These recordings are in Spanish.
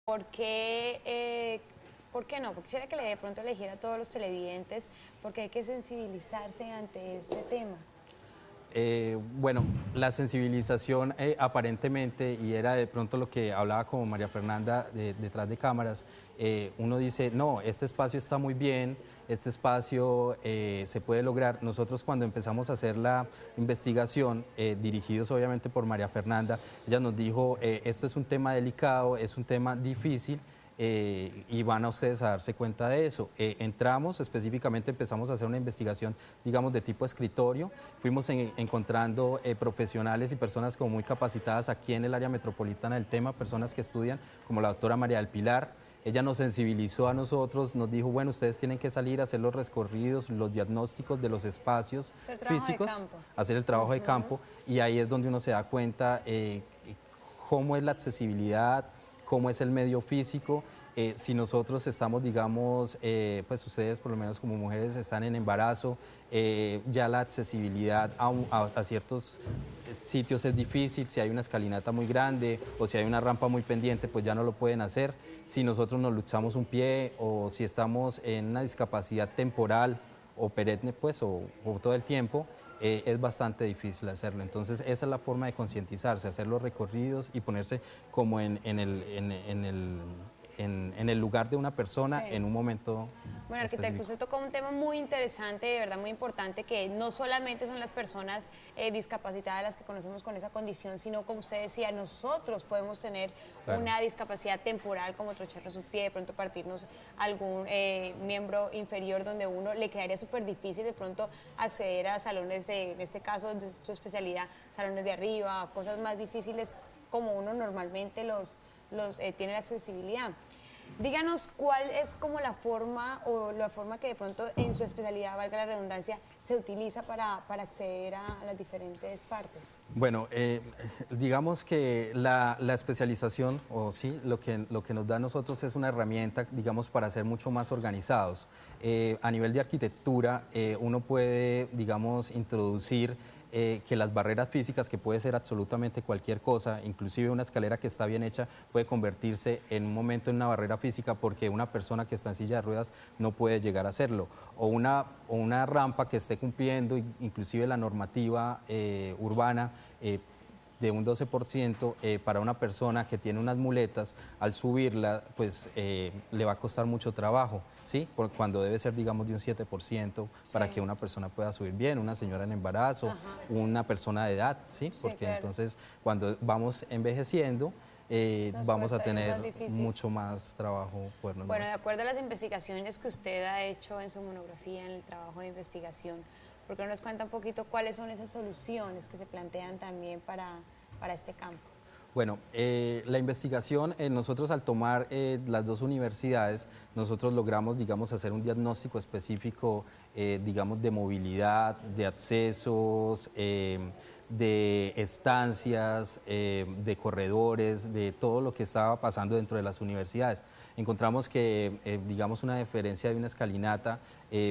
¿Por qué no? Porque quisiera que le de pronto eligiera a todos los televidentes, porque hay que sensibilizarse ante este tema. Bueno, la sensibilización aparentemente, y era de pronto lo que hablaba como María Fernanda detrás de cámaras, uno dice, no, este espacio está muy bien, este espacio se puede lograr. Nosotros cuando empezamos a hacer la investigación, dirigidos obviamente por María Fernanda, ella nos dijo, esto es un tema delicado, es un tema difícil, y van a ustedes a darse cuenta de eso. Entramos, específicamente empezamos a hacer una investigación, digamos, de tipo escritorio. Fuimos encontrando profesionales y personas como muy capacitadas aquí en el área metropolitana del tema, personas que estudian, como la doctora María del Pilar. Ella nos sensibilizó a nosotros, nos dijo, bueno, ustedes tienen que salir a hacer los recorridos, los diagnósticos de los espacios físicos, hacer el trabajo de campo, y ahí es donde uno se da cuenta cómo es la accesibilidad, cómo es el medio físico. Si nosotros estamos, digamos, pues ustedes por lo menos como mujeres están en embarazo, ya la accesibilidad a ciertos sitios es difícil. Si hay una escalinata muy grande o si hay una rampa muy pendiente, pues ya no lo pueden hacer. Si nosotros nos luxamos un pie o si estamos en una discapacidad temporal o perenne, pues, o todo el tiempo, es bastante difícil hacerlo. Entonces esa es la forma de concientizarse, hacer los recorridos y ponerse como en el lugar de una persona, sí, en un momento. Bueno, arquitecto, usted tocó un tema muy interesante, de verdad muy importante, que no solamente son las personas discapacitadas las que conocemos con esa condición, sino, como usted decía, nosotros podemos tener una discapacidad temporal, como trocharnos un pie, de pronto partirnos algún miembro inferior, donde uno le quedaría súper difícil de pronto acceder a salones, en este caso de su especialidad, salones de arriba, cosas más difíciles como uno normalmente tiene la accesibilidad. Díganos cuál es como la forma que de pronto en su especialidad, valga la redundancia, se utiliza para acceder a las diferentes partes. Bueno, digamos que la especialización, o sí, lo que nos da a nosotros es una herramienta, digamos, para ser mucho más organizados. A nivel de arquitectura, uno puede, digamos, introducir que las barreras físicas, que puede ser absolutamente cualquier cosa, inclusive una escalera que está bien hecha, puede convertirse en un momento en una barrera física porque una persona que está en silla de ruedas no puede llegar a hacerlo. O una rampa que esté cumpliendo inclusive la normativa urbana, de un 12%, para una persona que tiene unas muletas, al subirla, pues le va a costar mucho trabajo, ¿sí? Cuando debe ser, digamos, de un 7%, sí, para que una persona pueda subir bien, una señora en embarazo, una persona de edad, ¿sí? Porque claro, entonces cuando vamos envejeciendo, vamos a tener mucho más trabajo. Bueno, de acuerdo a las investigaciones que usted ha hecho en su monografía, en el trabajo de investigación, ¿por qué no nos cuenta un poquito cuáles son esas soluciones que se plantean también para este campo? Bueno, la investigación, nosotros al tomar las dos universidades, nosotros logramos, digamos, hacer un diagnóstico específico, digamos, de movilidad, de accesos, de estancias, de corredores, de todo lo que estaba pasando dentro de las universidades. Encontramos que, digamos, una diferencia de una escalinata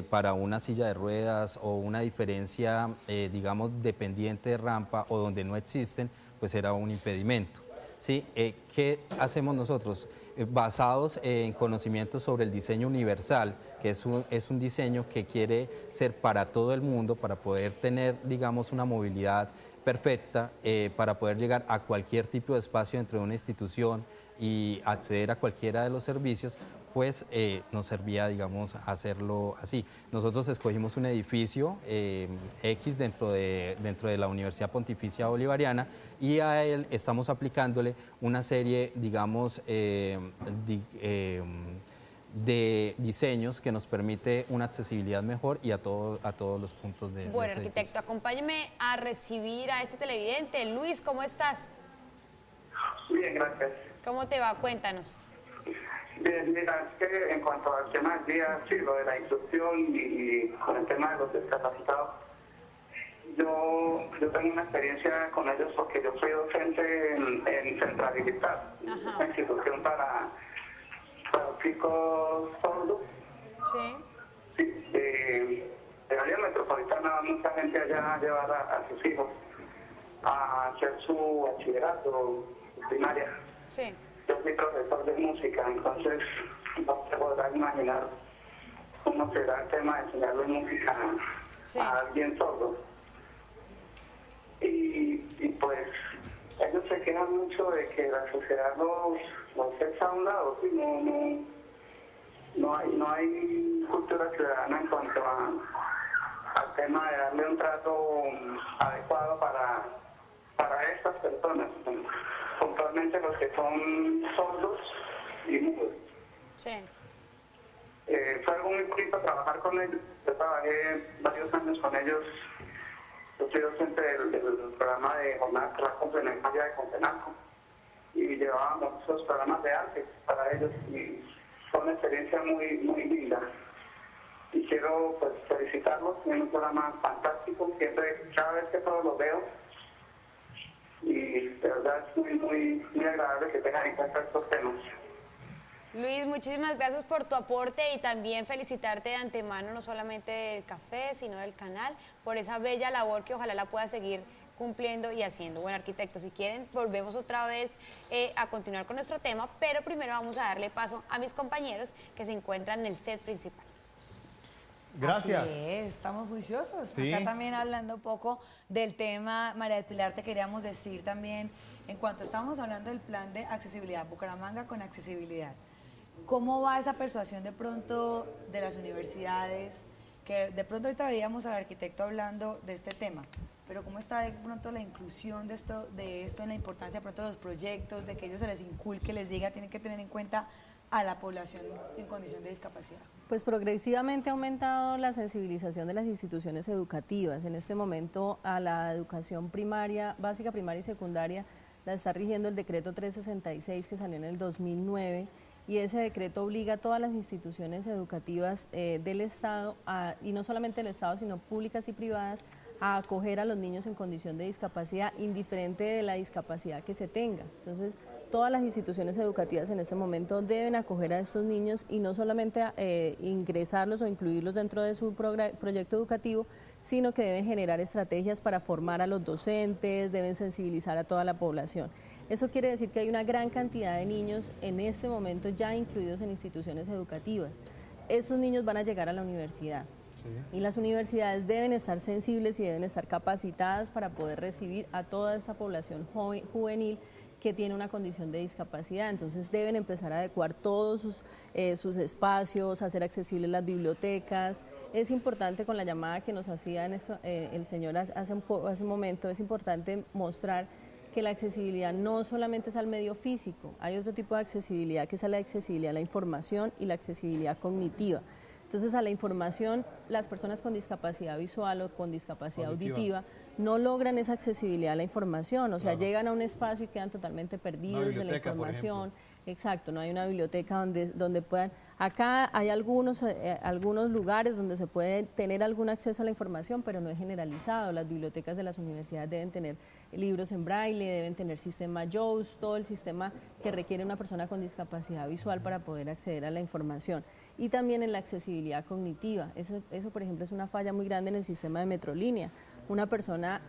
para una silla de ruedas o una diferencia, digamos, dependiente de rampa o donde no existen, pues era un impedimento. ¿Sí? ¿Qué hacemos nosotros? Basados en conocimientos sobre el diseño universal, que es un diseño que quiere ser para todo el mundo, para poder tener, digamos, una movilidad perfecta, para poder llegar a cualquier tipo de espacio dentro de una institución y acceder a cualquiera de los servicios, pues nos servía, digamos, hacerlo así. Nosotros escogimos un edificio X dentro de la Universidad Pontificia Bolivariana, y a él estamos aplicándole una serie, digamos, de diseños que nos permite una accesibilidad mejor y a todos los puntos de Bueno, arquitecto, acompáñeme a recibir a este televidente. Luis, ¿cómo estás? Bien, gracias. ¿Cómo te va? Cuéntanos. Bien, mira, es que en cuanto al tema del día, sí, lo de la instrucción y con el tema de los discapacitados, yo tengo una experiencia con ellos porque yo fui docente en Centrabilidad, una institución para chicos sordos. Sí. Sí, de área metropolitana, mucha gente allá a llevar a sus hijos a hacer su bachillerato, primaria. Sí. yo soy profesor de música, entonces no te podrás imaginar cómo será el tema de enseñarle música Sí. a alguien sordo. Y pues ellos se quejan mucho de que la sociedad los echa a un lado, ¿sí? No hay cultura ciudadana en cuanto al tema de darle un trato adecuado para estas personas, puntualmente los que son sordos y mudos. Sí. Fue algo muy bonito trabajar con ellos. Yo trabajé varios años con ellos. Yo soy docente del programa de jornadas complementarias de Contenalco y llevábamos esos programas de arte para ellos y fue una experiencia muy, muy linda. Y quiero pues felicitarlos, tienen un programa fantástico, siempre, cada vez que todos los veo, y de verdad es muy agradable que tengan en cuenta estos temas. Luis, muchísimas gracias por tu aporte y también felicitarte de antemano, no solamente del café, sino del canal, por esa bella labor que ojalá la pueda seguir cumpliendo y haciendo. Bueno, arquitecto, si quieren, volvemos otra vez a continuar con nuestro tema, pero primero vamos a darle paso a mis compañeros que se encuentran en el set principal. Gracias. Así es, estamos juiciosos. Sí. Acá también hablando un poco del tema, María del Pilar, te queríamos decir también, en cuanto estamos hablando del plan de accesibilidad, Bucaramanga con accesibilidad, ¿cómo va esa persuasión de pronto de las universidades? Que de pronto ahorita veíamos al arquitecto hablando de este tema, pero ¿cómo está de pronto la inclusión de esto en la importancia de pronto de los proyectos, de que ellos se les inculque, les diga, tienen que tener en cuenta a la población en condición de discapacidad? Pues progresivamente ha aumentado la sensibilización de las instituciones educativas. En este momento a la educación primaria, básica, primaria y secundaria la está rigiendo el decreto 366 que salió en el 2009 y ese decreto obliga a todas las instituciones educativas del Estado, y no solamente del Estado sino públicas y privadas, a acoger a los niños en condición de discapacidad, indiferente de la discapacidad que se tenga. Entonces, todas las instituciones educativas en este momento deben acoger a estos niños y no solamente ingresarlos o incluirlos dentro de su proyecto educativo, sino que deben generar estrategias para formar a los docentes, deben sensibilizar a toda la población. Eso quiere decir que hay una gran cantidad de niños en este momento ya incluidos en instituciones educativas. Estos niños van a llegar a la universidad. Y las universidades deben estar sensibles y deben estar capacitadas para poder recibir a toda esta población juvenil que tiene una condición de discapacidad. Entonces deben empezar a adecuar todos sus espacios, hacer accesibles las bibliotecas. Es importante, con la llamada que nos hacía el señor hace un momento, es importante mostrar que la accesibilidad no solamente es al medio físico, hay otro tipo de accesibilidad que es la accesibilidad a la información y la accesibilidad cognitiva. Entonces, a la información, las personas con discapacidad visual o con discapacidad auditiva no logran esa accesibilidad a la información, o sea, llegan a un espacio y quedan totalmente perdidos de la información. Exacto, no hay una biblioteca donde puedan... Acá hay algunos lugares donde se puede tener algún acceso a la información, pero no es generalizado. Las bibliotecas de las universidades deben tener libros en braille, deben tener sistema JAWS, todo el sistema que requiere una persona con discapacidad visual para poder acceder a la información. Y también en la accesibilidad cognitiva. Eso, por ejemplo, es una falla muy grande en el sistema de Metrolínea. Una persona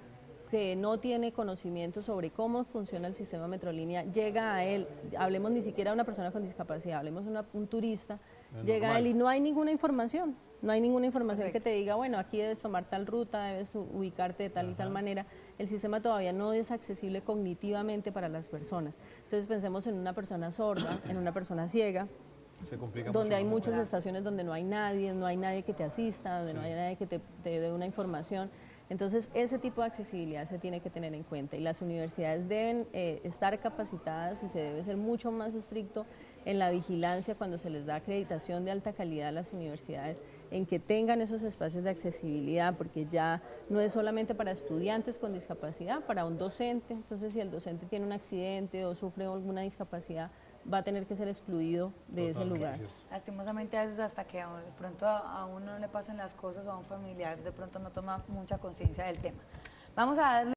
que no tiene conocimiento sobre cómo funciona el sistema Metrolínea, llega a él, hablemos ni siquiera de una persona con discapacidad, hablemos de un turista, llega a él y no hay ninguna información, que te diga, bueno, aquí debes tomar tal ruta, debes ubicarte de tal y tal manera. El sistema todavía no es accesible cognitivamente para las personas. Entonces pensemos en una persona sorda, en una persona ciega, donde hay muchas estaciones donde no hay nadie que te asista, donde no hay nadie que te dé una información. Entonces, ese tipo de accesibilidad se tiene que tener en cuenta y las universidades deben estar capacitadas y se debe ser mucho más estricto en la vigilancia cuando se les da acreditación de alta calidad a las universidades, en que tengan esos espacios de accesibilidad, porque ya no es solamente para estudiantes con discapacidad, para un docente. Entonces, si el docente tiene un accidente o sufre alguna discapacidad, va a tener que ser excluido de ese lugar. Lastimosamente, a veces hasta que de pronto a uno no le pasen las cosas o a un familiar, de pronto no toma mucha conciencia del tema. Vamos a darle